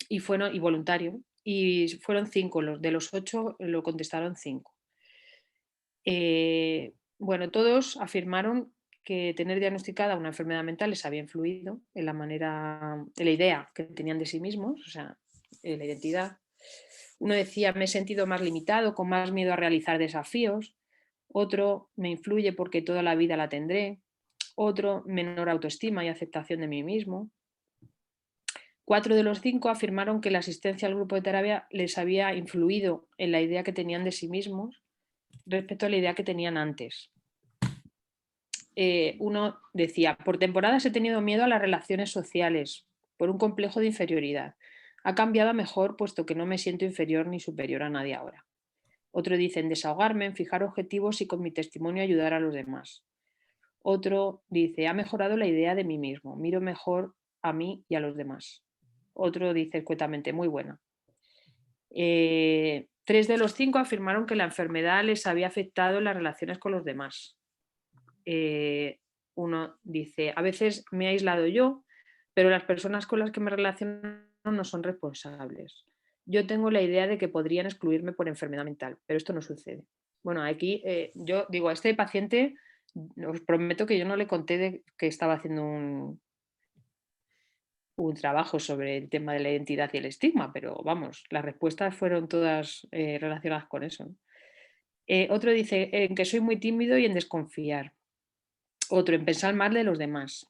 y voluntario. Y fueron 5, de los 8 lo contestaron 5. Bueno, todos afirmaron que tener diagnosticada una enfermedad mental les había influido en la idea que tenían de sí mismos, o sea, en la identidad. Uno decía, me he sentido más limitado, con más miedo a realizar desafíos. Otro, me influye porque toda la vida la tendré. Otro, menor autoestima y aceptación de mí mismo. 4 de los 5 afirmaron que la asistencia al grupo de terapia les había influido en la idea que tenían de sí mismos respecto a la idea que tenían antes. Uno decía, por temporadas he tenido miedo a las relaciones sociales, por un complejo de inferioridad. Ha cambiado a mejor puesto que no me siento inferior ni superior a nadie ahora. Otro dice, en desahogarme, en fijar objetivos y con mi testimonio ayudar a los demás. Otro dice, ha mejorado la idea de mí mismo, miro mejor a mí y a los demás. Otro dice escuetamente, muy buena. 3 de los 5 afirmaron que la enfermedad les había afectado en las relaciones con los demás. Uno dice, a veces me he aislado yo, pero las personas con las que me relaciono no son responsables. Yo tengo la idea de que podrían excluirme por enfermedad mental, pero esto no sucede. Bueno, aquí yo digo, a este paciente os prometo que yo no le conté que estaba haciendo un trabajo sobre el tema de la identidad y el estigma, pero vamos, las respuestas fueron todas relacionadas con eso, ¿no? Otro dice en que soy muy tímido y en desconfiar. Otro en pensar mal de los demás.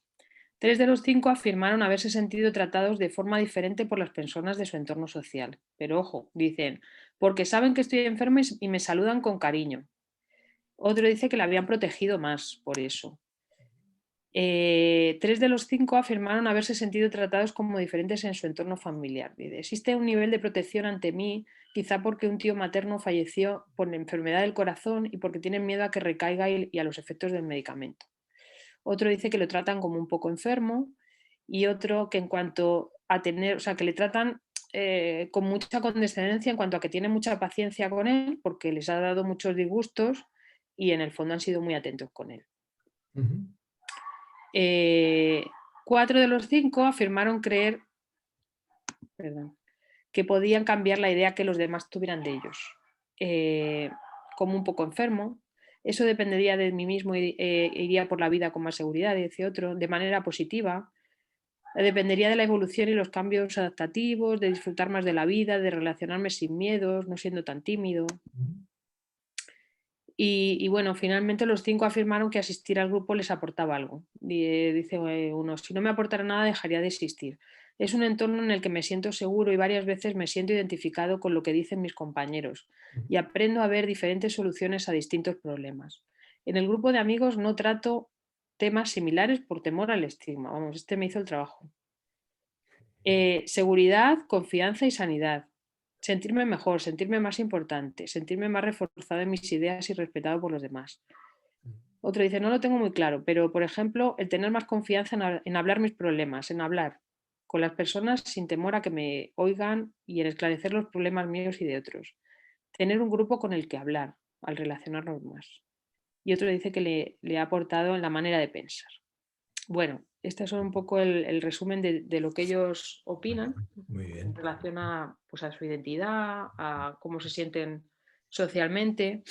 3 de los 5 afirmaron haberse sentido tratados de forma diferente por las personas de su entorno social. Pero ojo, dicen, porque saben que estoy enferma y me saludan con cariño. Otro dice que la habían protegido más por eso. 3 de los 5 afirmaron haberse sentido tratados como diferentes en su entorno familiar. Dice, existe un nivel de protección ante mí, quizá porque un tío materno falleció por enfermedad del corazón y porque tienen miedo a que recaiga y a los efectos del medicamento. Otro dice que lo tratan como un poco enfermo y otro que en cuanto a tener, o sea, que le tratan con mucha condescendencia en cuanto a que tienen mucha paciencia con él porque les ha dado muchos disgustos y en el fondo han sido muy atentos con él. Uh-huh. 4 de los 5 afirmaron creer que podían cambiar la idea que los demás tuvieran de ellos. Como un poco enfermo, eso dependería de mí mismo y iría por la vida con más seguridad, dice otro, de manera positiva. Dependería de la evolución y los cambios adaptativos, de disfrutar más de la vida, de relacionarme sin miedos, no siendo tan tímido. Y bueno, finalmente los 5 afirmaron que asistir al grupo les aportaba algo. Dice uno, si no me aportara nada dejaría de existir. Es un entorno en el que me siento seguro y varias veces me siento identificado con lo que dicen mis compañeros y aprendo a ver diferentes soluciones a distintos problemas. En el grupo de amigos no trato temas similares por temor al estigma. Vamos, este me hizo el trabajo. Seguridad, confianza y sanidad. Sentirme mejor, sentirme más importante, sentirme más reforzado en mis ideas y respetado por los demás. Otro dice, no lo tengo muy claro, pero por ejemplo, el tener más confianza en hablar mis problemas, en hablar con las personas sin temor a que me oigan y en esclarecer los problemas míos y de otros. Tener un grupo con el que hablar al relacionarnos más. Y otro dice que le ha aportado en la manera de pensar. Bueno, este es un poco el resumen de lo que ellos opinan Muy en bien. relación a, pues, a su identidad, a cómo se sienten socialmente.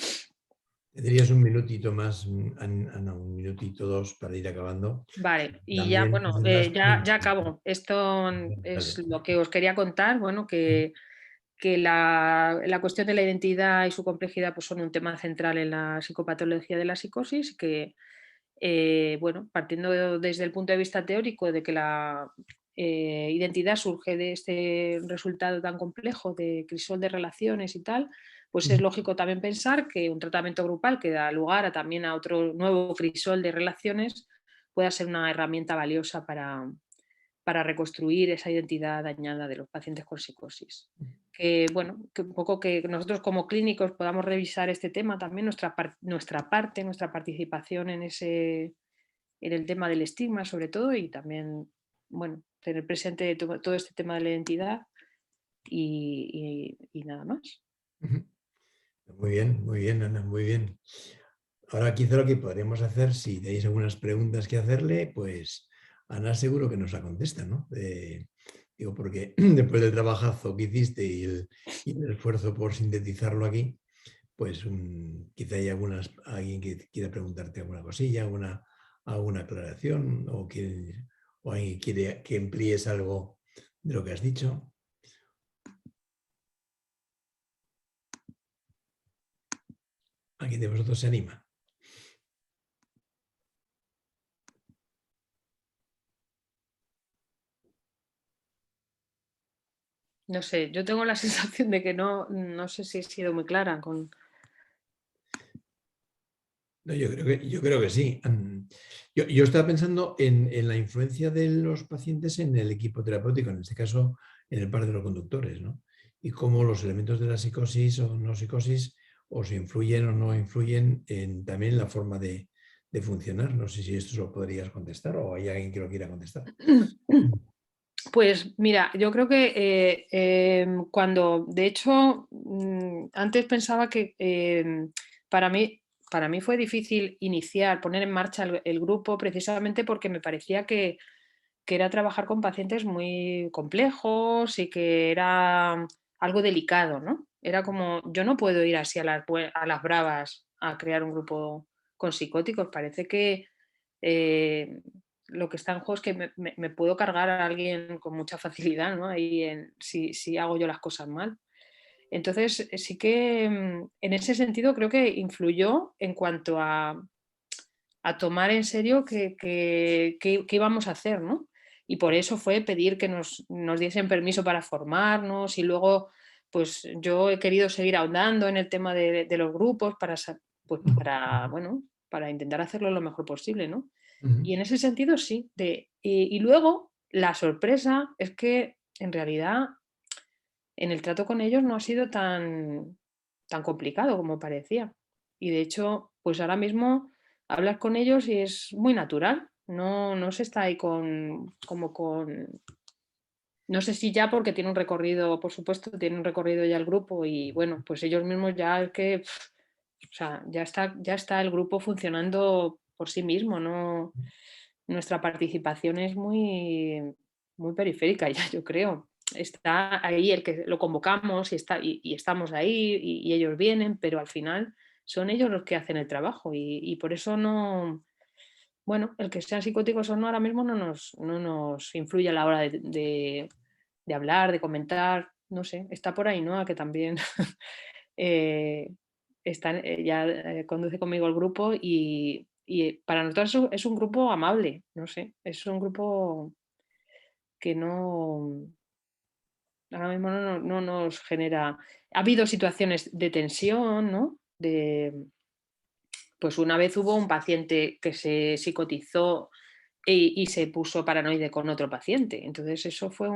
Tendrías un minutito más, Ana, un minutito, dos para ir acabando. Vale, y ya, También bueno, las ya preguntas. acabo. Esto es Vale. lo que os quería contar, bueno, que la cuestión de la identidad y su complejidad pues, son un tema central en la psicopatología de la psicosis, que, bueno, partiendo desde el punto de vista teórico de que la identidad surge de este resultado tan complejo de crisol de relaciones y tal, pues es lógico también pensar que un tratamiento grupal que da lugar también a otro nuevo crisol de relaciones pueda ser una herramienta valiosa para reconstruir esa identidad dañada de los pacientes con psicosis. Que, bueno, que un poco que nosotros como clínicos podamos revisar este tema también, nuestra participación en el tema del estigma sobre todo y también, bueno, tener presente todo este tema de la identidad y nada más. Muy bien, Ana, muy bien. Ahora quizá lo que podríamos hacer, si tenéis algunas preguntas que hacerle, pues Ana seguro que nos la contesta, ¿no? Digo, porque después del trabajazo que hiciste y el esfuerzo por sintetizarlo aquí, pues quizá hay alguien que quiera preguntarte alguna cosilla, alguna aclaración o alguien que quiere que amplíes algo de lo que has dicho. ¿Alguien de vosotros se anima? No sé, yo tengo la sensación de que no sé si he sido muy clara con... No, yo creo que sí. Yo estaba pensando en la influencia de los pacientes en el equipo terapéutico, en este caso en el par de los conductores, ¿no? Y cómo los elementos de la psicosis o no psicosis o se influyen o no influyen también en la forma de funcionar. No sé si esto se lo podrías contestar o hay alguien que lo quiera contestar. Pues mira, yo creo que cuando, de hecho, antes pensaba que para mí fue difícil poner en marcha el grupo precisamente porque me parecía que era trabajar con pacientes muy complejos y que era algo delicado, ¿no? Era como, yo no puedo ir así a las bravas a crear un grupo con psicóticos, parece que eh, lo que está en juego es que me puedo cargar a alguien con mucha facilidad, ¿no? Si hago yo las cosas mal. Entonces, sí que en ese sentido creo que influyó en cuanto a tomar en serio qué íbamos a hacer, ¿no? Y por eso fue pedir que nos diesen permiso para formarnos y luego, pues yo he querido seguir ahondando en el tema de los grupos pues bueno, para intentar hacerlo lo mejor posible, ¿no? Y en ese sentido sí. Y luego la sorpresa es que en realidad en el trato con ellos no ha sido tan complicado como parecía. Y de hecho, pues ahora mismo hablas con ellos y es muy natural. No se está ahí como con... No sé si ya porque tiene un recorrido, por supuesto, tiene un recorrido ya el grupo y bueno, pues ellos mismos ya es que, o sea, ya está el grupo funcionando por sí mismo, ¿no? Nuestra participación es muy periférica ya, yo creo. Está ahí el que lo convocamos y estamos ahí y ellos vienen, pero al final son ellos los que hacen el trabajo y por eso no, bueno, el que sean psicóticos o no ahora mismo no nos influye a la hora de hablar, de comentar, no sé, está por ahí, ¿no? A que también eh, ya conduce conmigo el grupo y para nosotros es un grupo amable, no sé, es un grupo que ahora mismo no nos genera... Ha habido situaciones de tensión, ¿no? Pues una vez hubo un paciente que se psicotizó y se puso paranoide con otro paciente. Entonces eso fue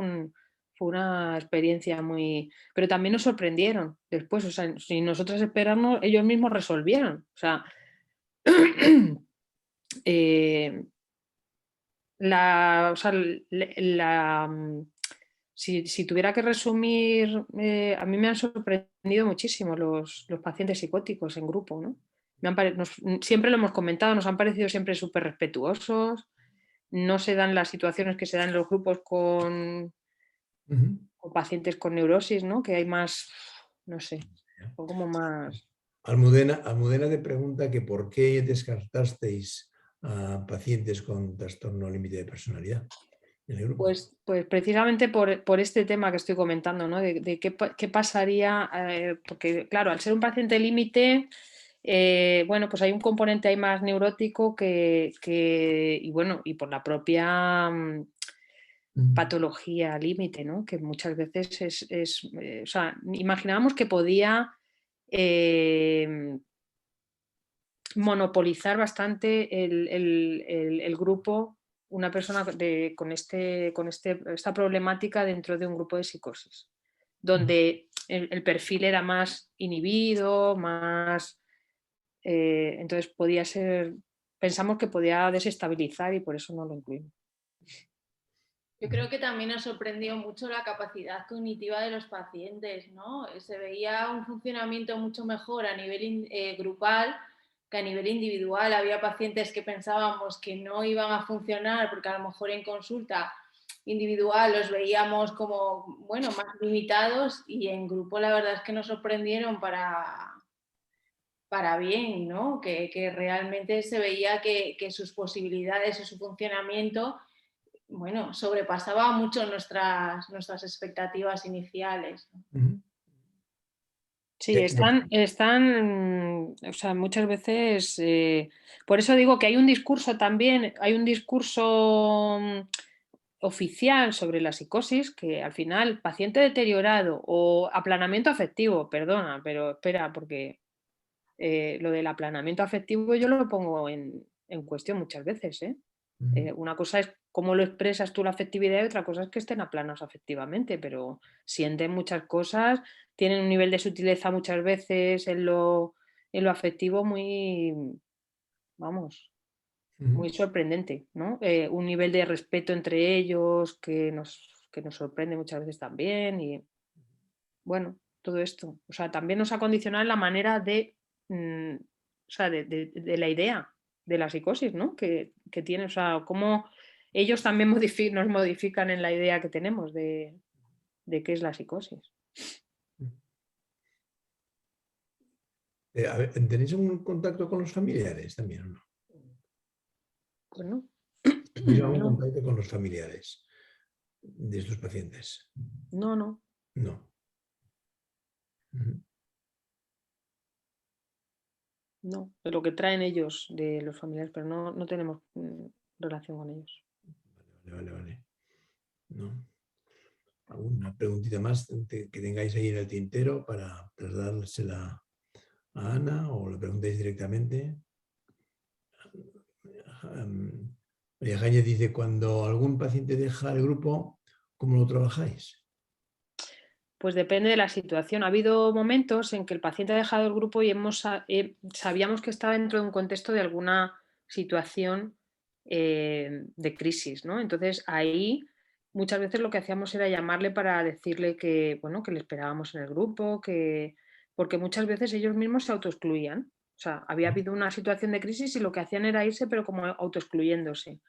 una experiencia muy... Pero también nos sorprendieron después, o sea, sin nosotros esperarnos, ellos mismos resolvieron. O sea, si tuviera que resumir, a mí me han sorprendido muchísimo los pacientes psicóticos en grupo, ¿no? Siempre lo hemos comentado, nos han parecido siempre súper respetuosos, no se dan las situaciones que se dan en los grupos con pacientes con neurosis, ¿no? Que hay más, no sé, son como más... Almudena te pregunta que por qué descartasteis a pacientes con trastorno límite de personalidad en el grupo. Pues precisamente por este tema que estoy comentando, ¿no? De qué pasaría, porque claro, al ser un paciente límite, bueno, pues hay un componente ahí más neurótico y bueno, y por la propia patología límite, ¿no? Que muchas veces o sea, imaginábamos que podía monopolizar bastante el grupo una persona con esta problemática dentro de un grupo de psicosis, donde el perfil era más inhibido, más... entonces podía ser... Pensamos que podía desestabilizar y por eso no lo incluimos. Yo creo que también nos sorprendió mucho la capacidad cognitiva de los pacientes, ¿no? Se veía un funcionamiento mucho mejor a nivel grupal que a nivel individual. Había pacientes que pensábamos que no iban a funcionar porque a lo mejor en consulta individual los veíamos como, bueno, más limitados, y en grupo la verdad es que nos sorprendieron para bien, ¿no? Que realmente se veía que sus posibilidades y su funcionamiento, bueno, sobrepasaba mucho nuestras expectativas iniciales. Sí, o sea, muchas veces, por eso digo que hay un discurso también, hay un discurso oficial sobre la psicosis, que al final paciente deteriorado o aplanamiento afectivo, perdona, pero espera, porque lo del aplanamiento afectivo yo lo pongo en cuestión muchas veces, ¿eh? Una cosa es cómo lo expresas tú la afectividad y otra cosa es que estén aplanados afectivamente, pero sienten muchas cosas, tienen un nivel de sutileza muchas veces en lo afectivo muy, vamos, muy sorprendente, ¿no? Un nivel de respeto entre ellos que nos sorprende muchas veces también y bueno, todo esto. O sea, también nos ha condicionado la manera de, o sea, de la idea de la psicosis, ¿no? Que tiene, o sea, cómo ellos también nos modifican en la idea que tenemos de qué es la psicosis. A ver, ¿tenéis algún contacto con los familiares también o no? Pues no. ¿Tenéis algún No, contacto con los familiares de estos pacientes? no. No. No, de lo que traen ellos de los familiares, pero no tenemos relación con ellos. Vale. No. ¿Alguna preguntita más que tengáis ahí en el tintero para trasladársela a Ana o le preguntáis directamente? María Jañe dice, cuando algún paciente deja el grupo, ¿cómo lo trabajáis? Pues depende de la situación. Ha habido momentos en que el paciente ha dejado el grupo y sabíamos que estaba dentro de un contexto de alguna situación de crisis, ¿no? Entonces ahí muchas veces lo que hacíamos era llamarle para decirle que, bueno, que le esperábamos en el grupo, porque muchas veces ellos mismos se autoexcluían. O sea, había habido una situación de crisis y lo que hacían era irse, pero como autoexcluyéndose.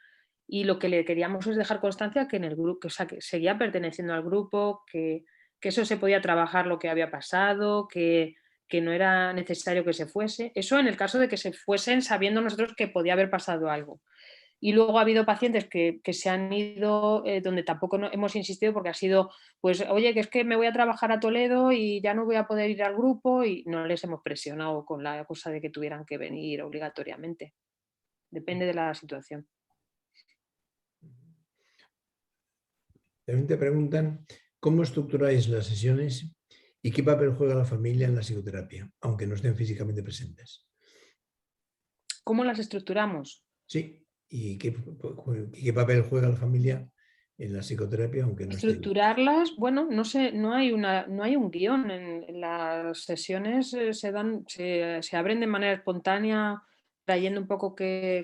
Y lo que le queríamos es dejar constancia que en el grupo, o sea, que seguía perteneciendo al grupo, que eso se podía trabajar lo que había pasado, que no era necesario que se fuese. Eso en el caso de que se fuesen sabiendo nosotros que podía haber pasado algo. Y luego ha habido pacientes que se han ido donde tampoco hemos insistido porque ha sido, pues, oye, que es que me voy a trabajar a Toledo y ya no voy a poder ir al grupo y no les hemos presionado con la cosa de que tuvieran que venir obligatoriamente. Depende de la situación. También te preguntan cómo estructuráis las sesiones y qué papel juega la familia en la psicoterapia, aunque no estén físicamente presentes. ¿Cómo las estructuramos? Sí, ¿y qué papel juega la familia en la psicoterapia, aunque no esté? Estructurarlas, bueno, no sé, no hay un guión. En las sesiones se abren de manera espontánea, trayendo un poco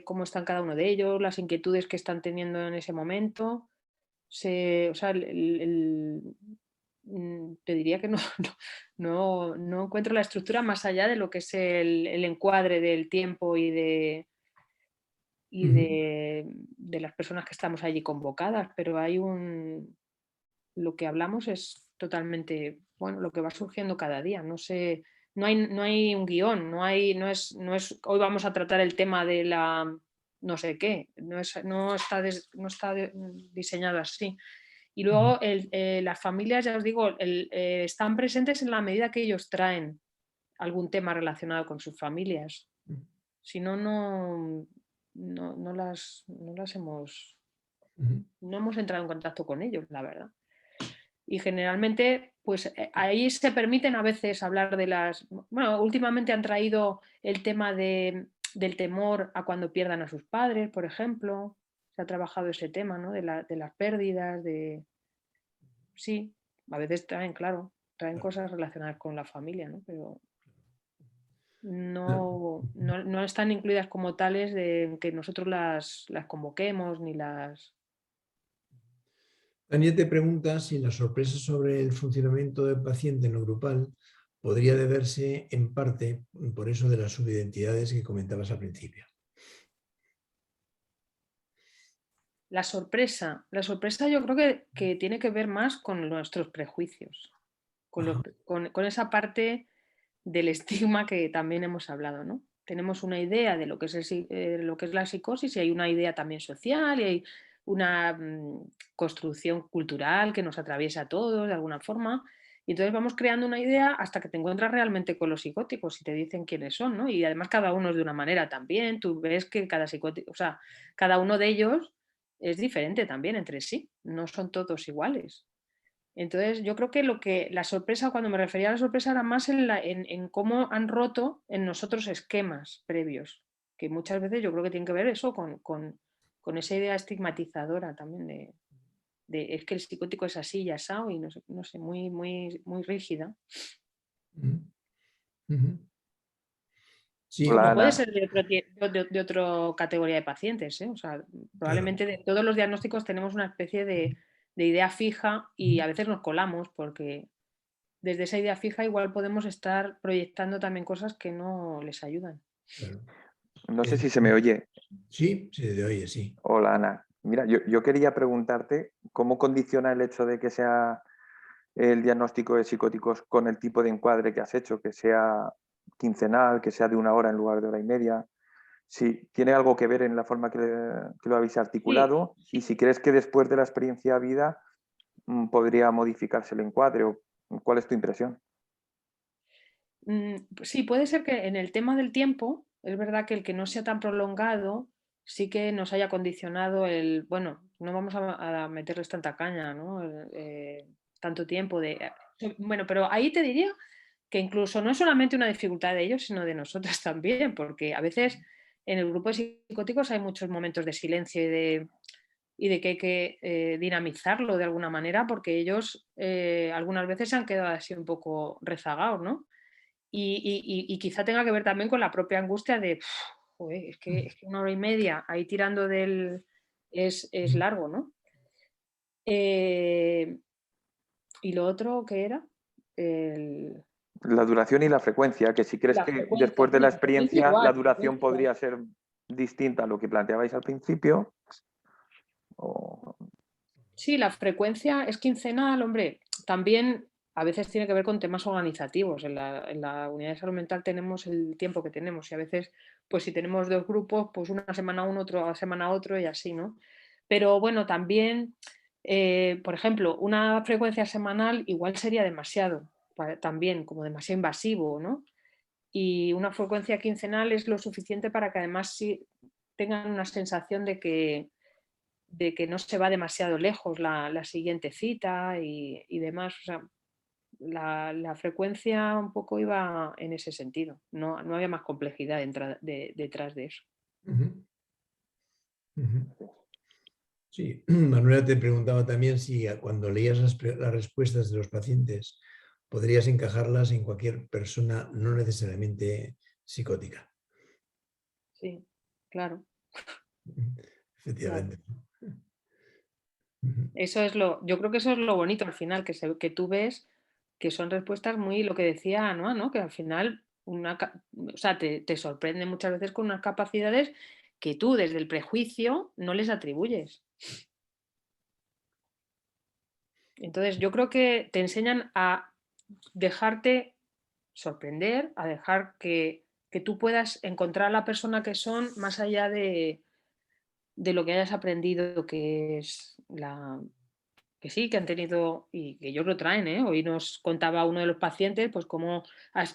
cómo están cada uno de ellos, las inquietudes que están teniendo en ese momento. O sea, te diría que no encuentro la estructura más allá de lo que es el encuadre del tiempo y Ujú, de las personas que estamos allí convocadas, pero lo que hablamos es totalmente, bueno, lo que va surgiendo cada día. No sé, no hay un guión, no es hoy vamos a tratar el tema de la no sé qué, no está diseñado así. Y ujú, luego las familias, ya os digo, están presentes en la medida que ellos traen algún tema relacionado con sus familias. Si no, ujú. no hemos entrado en contacto con ellos, la verdad. Y generalmente, pues ahí se permiten a veces hablar de bueno, últimamente han traído el tema del temor a cuando pierdan a sus padres, por ejemplo. Se ha trabajado ese tema, ¿no? De las pérdidas, sí, a veces traen cosas relacionadas con la familia, ¿no? Pero no están incluidas como tales de que nosotros las convoquemos ni las... Daniel te pregunta si la sorpresa sobre el funcionamiento del paciente en lo grupal podría deberse en parte por eso de las subidentidades que comentabas al principio. La sorpresa yo creo que tiene que ver más con nuestros prejuicios, Ajá, con esa parte del estigma que también hemos hablado, ¿no? Tenemos una idea de lo que es la psicosis y hay una idea también social y hay una construcción cultural que nos atraviesa a todos de alguna forma. Y entonces vamos creando una idea hasta que te encuentras realmente con los psicóticos y te dicen quiénes son, ¿no? Y además cada uno es de una manera también. Tú ves que cada psicótico, o sea, cada uno de ellos es diferente también entre sí, no son todos iguales. Entonces, yo creo que la sorpresa, cuando me refería a la sorpresa, era más en cómo han roto en nosotros esquemas previos, que muchas veces yo creo que tiene que ver eso con esa idea estigmatizadora también es que el psicótico es así y asado y no sé, muy, muy, muy rígida. ujú, ujú. Sí, Hola O puede Ana, ser de otra categoría de pacientes, ¿eh? O sea, claro. probablemente de todos los diagnósticos tenemos una especie de idea fija y a veces nos colamos porque desde esa idea fija igual podemos estar proyectando también cosas que no les ayudan. Claro. no sé Eh, si se me oye. Sí, se te oye, sí. Hola Ana. Mira, yo quería preguntarte cómo condiciona el hecho de que sea el diagnóstico de psicóticos con el tipo de encuadre que has hecho, que sea quincenal, que sea de 1 hora en lugar de 1 hora y media. Si tiene algo que ver en la forma que lo habéis Sí, articulado y si crees que después de la experiencia vida podría modificarse el encuadre o cuál es tu impresión. sí, puede ser que en el tema del tiempo, es verdad que el que no sea tan prolongado sí que nos haya condicionado bueno, no vamos a meterles tanta caña, ¿no? Tanto tiempo bueno, pero ahí te diría que incluso no es solamente una dificultad de ellos, sino de nosotros también, porque a veces en el grupo de psicóticos hay muchos momentos de silencio y de que hay que dinamizarlo de alguna manera, porque ellos algunas veces se han quedado así un poco rezagados, ¿no? Y quizá tenga que ver también con la propia angustia de, "Joder, es que 1 hora y media ahí tirando es largo, ¿no?". Eh, ¿Y lo otro qué era? El- La duración y la frecuencia, que si crees la que frecuencia. después de Bueno, la la frecuencia experiencia la igual, duración podría ser distinta a lo que planteabais al principio. O... Sí, la frecuencia es quincenal, hombre. También a veces tiene que ver con temas organizativos. En la unidad de salud mental tenemos el tiempo que tenemos y a veces, pues si tenemos dos grupos, pues una semana uno, otra semana otro y así, ¿no? Pero bueno, también, por ejemplo, una frecuencia semanal igual sería demasiado, también como demasiado invasivo, ¿no? Y una frecuencia quincenal es lo suficiente para que además sí tengan una sensación de que no se va demasiado lejos la siguiente cita y demás. O sea, la frecuencia un poco iba en ese sentido. No había más complejidad detrás de eso. Ujú. Ujú. Sí, Manuela te preguntaba también si cuando leías las respuestas de los pacientes podrías encajarlas en cualquier persona no necesariamente psicótica. Sí, claro. Efectivamente. Yo creo que eso es lo bonito al final, que tú ves que son respuestas muy lo que decía Anoa, ¿no? Que al final o sea, te sorprende muchas veces con unas capacidades que tú desde el prejuicio no les atribuyes. Entonces yo creo que te enseñan a dejarte sorprender, a dejar que tú puedas encontrar a la persona que son más allá de lo que hayas aprendido, que es que sí, que han tenido y que ellos lo traen, ¿eh? Hoy nos contaba uno de los pacientes, pues cómo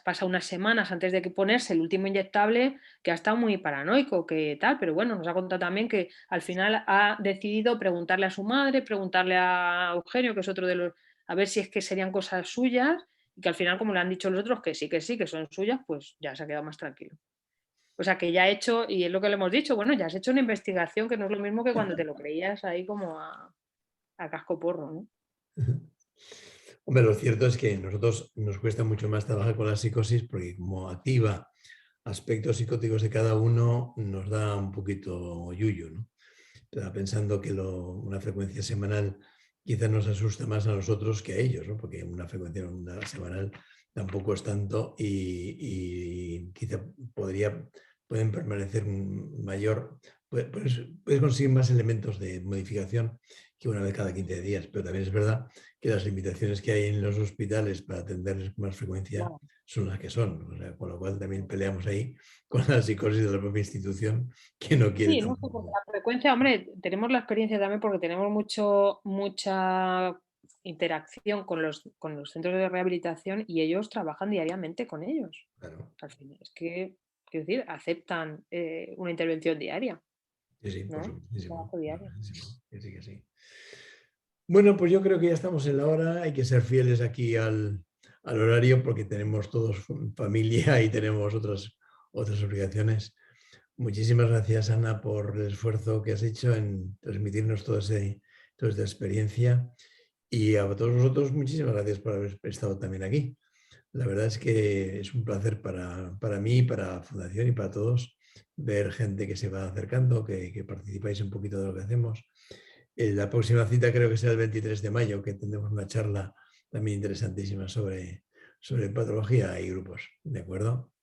pasa unas semanas antes de que ponerse el último inyectable, que ha estado muy paranoico, que tal, pero bueno, nos ha contado también que al final ha decidido preguntarle a su madre, preguntarle a Eugenio, que es otro de los, a ver si es que serían cosas suyas, y que al final, como le han dicho los otros, que sí, que son suyas, pues ya se ha quedado más tranquilo. O sea, que ya ha hecho, y es lo que le hemos dicho, bueno, ya has hecho una investigación que no es lo mismo que cuando te lo creías ahí como a casco porro, ¿no? Hombre, lo cierto es que a nosotros nos cuesta mucho más trabajar con la psicosis porque como activa aspectos psicóticos de cada uno nos da un poquito yuyu, ¿no? Estaba pensando que una frecuencia semanal quizá nos asusta más a nosotros que a ellos, ¿no? Porque una frecuencia semanal tampoco es tanto y quizá pueden permanecer puedes conseguir más elementos de modificación que una vez cada 15 días, pero también es verdad que las limitaciones que hay en los hospitales para atenderles con más frecuencia son las que son, o sea, con lo cual también peleamos ahí con la psicosis de la propia institución que no quiere Sí, no sé, porque la frecuencia, hombre, tenemos la experiencia también porque tenemos mucha interacción con los centros de rehabilitación y ellos trabajan diariamente con ellos. Claro. Al final, es que, quiero decir, aceptan una intervención diaria. Sí, ¿no? por supuestísimo. Trabajo diario. Que sí, que sí. Bueno, pues yo creo que ya estamos en la hora. Hay que ser fieles aquí al horario porque tenemos todos familia y tenemos otras obligaciones. Muchísimas gracias, Ana, por el esfuerzo que has hecho en transmitirnos toda esta experiencia. Y a todos vosotros, muchísimas gracias por haber estado también aquí. La verdad es que es un placer para mí, para la Fundación y para todos ver gente que se va acercando, que participáis un poquito de lo que hacemos. La próxima cita creo que será el 23 de mayo, que tendremos una charla también interesantísima sobre patología y grupos. ¿De acuerdo?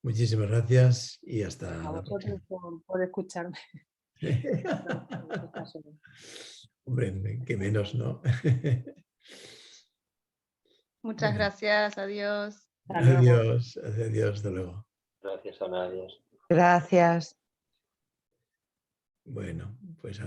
Muchísimas gracias y hasta A la próxima. vosotros por escucharme. Hombre, que menos, ¿no? Muchas gracias, adiós. Adiós, adiós, hasta luego. Gracias, Ana. Adiós. Gracias. Bueno, pues ahora.